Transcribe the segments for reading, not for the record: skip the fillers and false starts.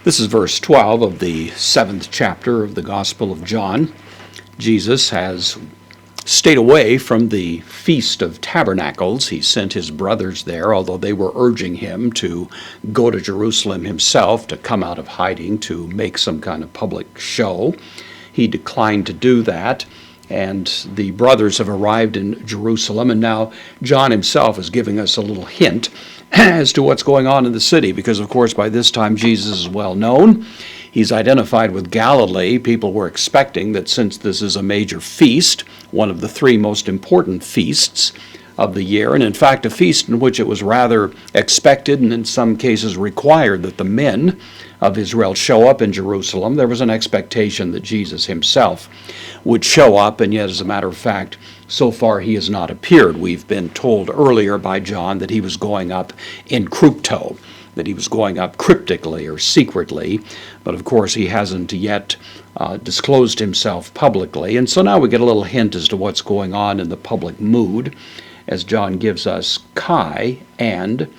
This is verse 12 of the 7th chapter of the Gospel of John. Jesus has stayed away from the Feast of Tabernacles. He sent his brothers there, although they were urging him to go to Jerusalem himself, to come out of hiding, to make some kind of public show. He declined to do that, and the brothers have arrived in Jerusalem, and now John himself is giving us a little hint as to what's going on in the city, because of course by this time Jesus is well known. He's identified with Galilee. People were expecting that since this is a major feast, one of the three most important feasts of the year, and in fact a feast in which it was rather expected and in some cases required that the men of Israel show up in Jerusalem, there was an expectation that Jesus himself would show up, and yet as a matter of fact, so far he has not appeared. We've been told earlier by John that he was going up in crypto, that he was going up cryptically or secretly, but of course he hasn't yet disclosed himself publicly. And so now we get a little hint as to what's going on in the public mood as John gives us Kai and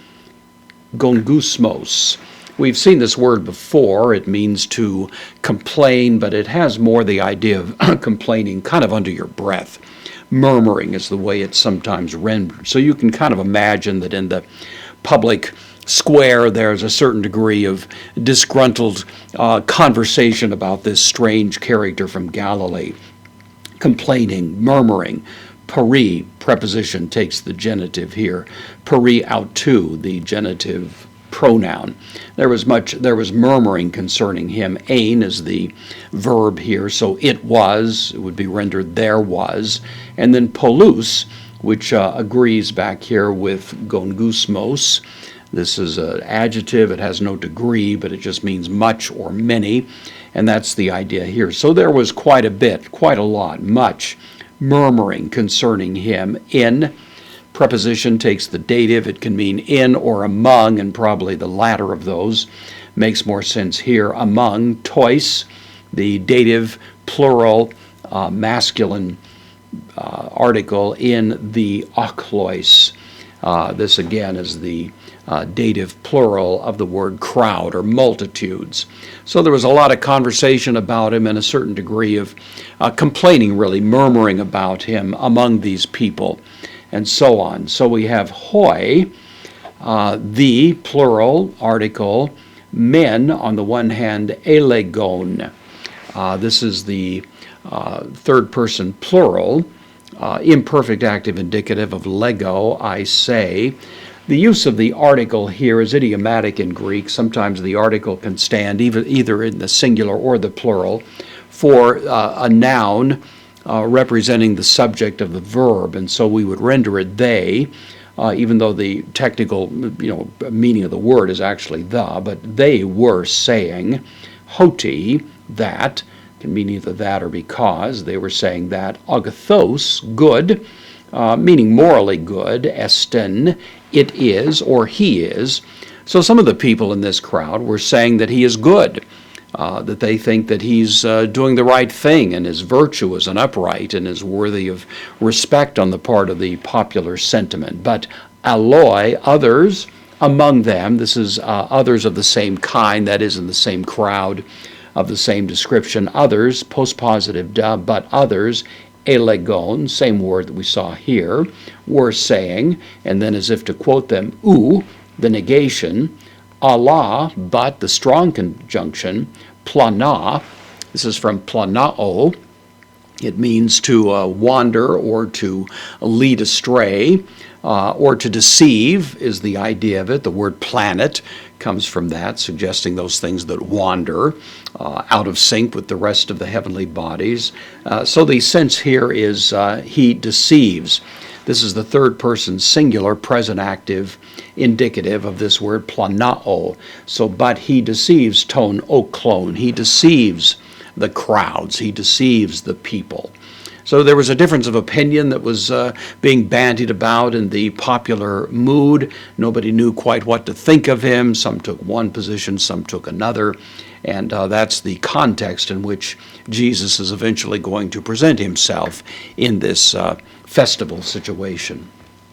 gongusmos. We've seen this word before. It means to complain, but it has more the idea of complaining kind of under your breath. Murmuring is the way it's sometimes rendered. So you can kind of imagine that in the public square there's a certain degree of disgruntled conversation about this strange character from Galilee. Complaining, murmuring. Peri, preposition, takes the genitive here. Peri autou, the genitive pronoun. There was murmuring concerning him. Ein is the verb here, so it would be rendered there was. And then polus, which agrees back here with gongusmos. This is an adjective. It has no degree, but it just means much or many, and that's the idea here. So there was quite a lot, much murmuring concerning him. In, preposition takes the dative. It can mean in or among, and probably the latter of those makes more sense here. Among, tois, the dative plural masculine article in the ochlois. This again is the dative plural of the word crowd or multitudes. So there was a lot of conversation about him and a certain degree of complaining, really, murmuring about him among these people and so on. So we have hoi, the plural article, men on the one hand, elegon. This is the third person plural, imperfect active indicative of lego, I say. The use of the article here is idiomatic in Greek. Sometimes the article can stand either in the singular or the plural for a noun representing the subject of the verb, and so we would render it they, even though the technical meaning of the word is actually the, but they were saying, hoti, that, can mean either that or because, they were saying that, agathos, good, meaning morally good, esten, it is, or he is. So some of the people in this crowd were saying that he is good, that they think that he's doing the right thing and is virtuous and upright and is worthy of respect on the part of the popular sentiment. But aloi, others, among them, this is others of the same kind, that is in the same crowd of the same description, others, postpositive da, but others, elegon, same word that we saw here, were saying, and then as if to quote them, the negation, Allah, but the strong conjunction, plana, this is from planao, it means to wander or to lead astray, or to deceive is the idea of it. The word planet comes from that, suggesting those things that wander out of sync with the rest of the heavenly bodies. So the sense here is he deceives. This is the third person singular present active indicative of this word planao. So, but he deceives ton oklon. He deceives the crowds. He deceives the people. So there was a difference of opinion that was being bandied about in the popular mood. Nobody knew quite what to think of him. Some took one position, some took another. And that's the context in which Jesus is eventually going to present himself in this festival situation.